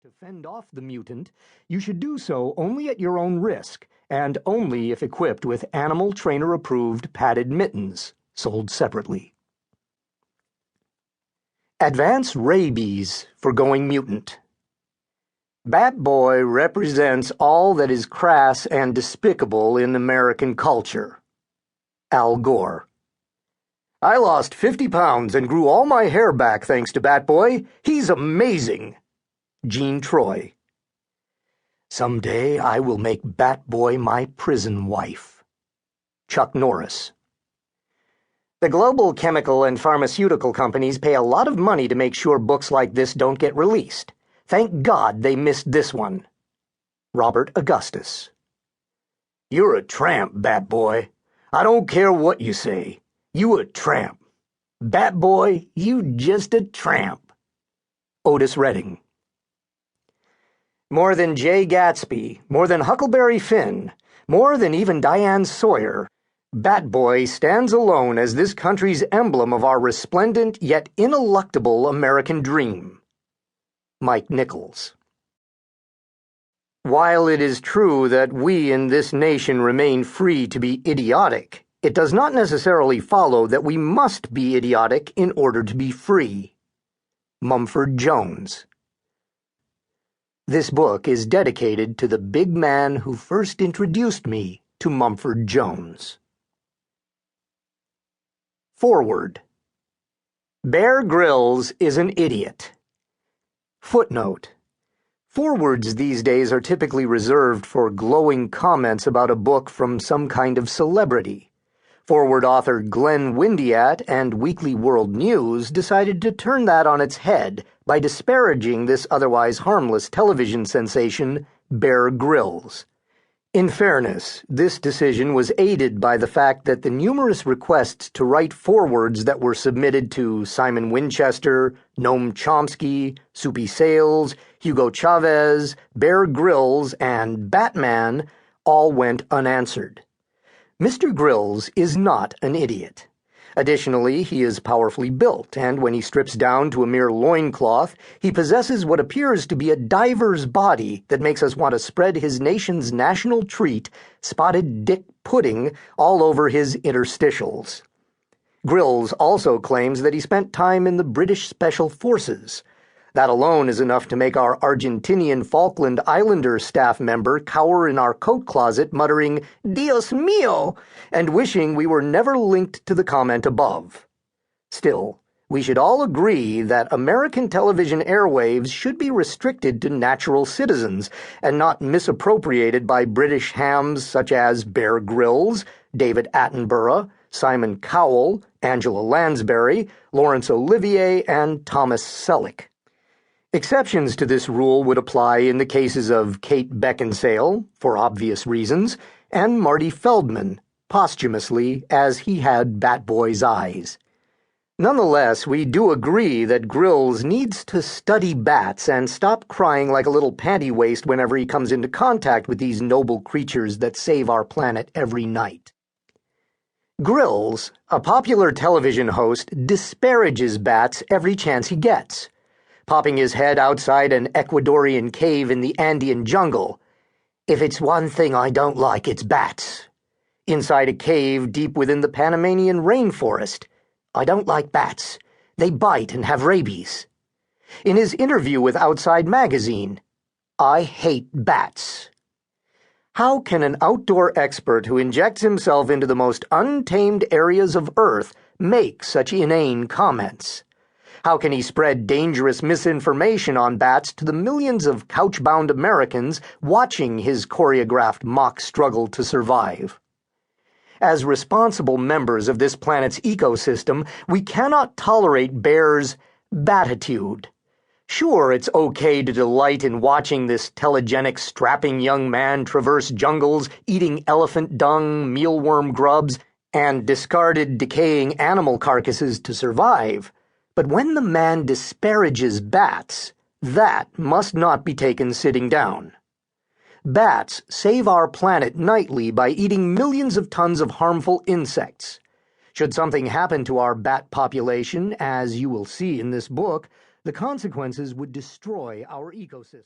To fend off the mutant, you should do so only at your own risk, and only if equipped with animal trainer-approved padded mittens, sold separately. Advance rabies for going mutant. Bat Boy represents all that is crass and despicable in American culture. Al Gore. I lost 50 pounds and grew all my hair back thanks to Bat Boy. He's amazing. Jean Troy. Someday I will make Bat Boy my prison wife. Chuck Norris. The global chemical and pharmaceutical companies pay a lot of money to make sure books like this don't get released. Thank God they missed this one. Robert Augustus. You're a tramp, Bat Boy. I don't care what you say. You a tramp. Bat Boy, you just a tramp. Otis Redding. More than Jay Gatsby, more than Huckleberry Finn, more than even Diane Sawyer, Bat Boy stands alone as this country's emblem of our resplendent yet ineluctable American dream. Mike Nichols. While it is true that we in this nation remain free to be idiotic, it does not necessarily follow that we must be idiotic in order to be free. Mumford Jones. This book is dedicated to the big man who first introduced me to Mumford Jones. Forward. Bear Grylls is an idiot. Footnote. Forewords these days are typically reserved for glowing comments about a book from some kind of celebrity. Forward author Glenn Windiat and Weekly World News decided to turn that on its head by disparaging this otherwise harmless television sensation, Bear Grylls. In fairness, this decision was aided by the fact that the numerous requests to write forewords that were submitted to Simon Winchester, Noam Chomsky, Soupy Sales, Hugo Chavez, Bear Grylls, and Batman all went unanswered. Mr. Grylls is not an idiot. Additionally, he is powerfully built, and when he strips down to a mere loincloth, he possesses what appears to be a diver's body that makes us want to spread his nation's national treat, spotted dick pudding, all over his interstitials. Grylls also claims that he spent time in the British Special Forces. That alone is enough to make our Argentinian Falkland Islander staff member cower in our coat closet muttering, "Dios mío," and wishing we were never linked to the comment above. Still, we should all agree that American television airwaves should be restricted to natural citizens and not misappropriated by British hams such as Bear Grylls, David Attenborough, Simon Cowell, Angela Lansbury, Laurence Olivier, and Thomas Selleck. Exceptions to this rule would apply in the cases of Kate Beckinsale, for obvious reasons, and Marty Feldman, posthumously, as he had Bat Boy's eyes. Nonetheless, we do agree that Grylls needs to study bats and stop crying like a little panty waste whenever he comes into contact with these noble creatures that save our planet every night. Grylls, a popular television host, disparages bats every chance he gets, popping his head outside an Ecuadorian cave in the Andean jungle. "If it's one thing I don't like, it's bats." Inside a cave deep within the Panamanian rainforest. "I don't like bats. They bite and have rabies." In his interview with Outside Magazine, "I hate bats." How can an outdoor expert who injects himself into the most untamed areas of Earth make such inane comments? How can he spread dangerous misinformation on bats to the millions of couch-bound Americans watching his choreographed mock struggle to survive? As responsible members of this planet's ecosystem, we cannot tolerate Bear's batitude. Sure, it's okay to delight in watching this telegenic, strapping young man traverse jungles, eating elephant dung, mealworm grubs, and discarded, decaying animal carcasses to survive. But when the man disparages bats, that must not be taken sitting down. Bats save our planet nightly by eating millions of tons of harmful insects. Should something happen to our bat population, as you will see in this book, the consequences would destroy our ecosystem.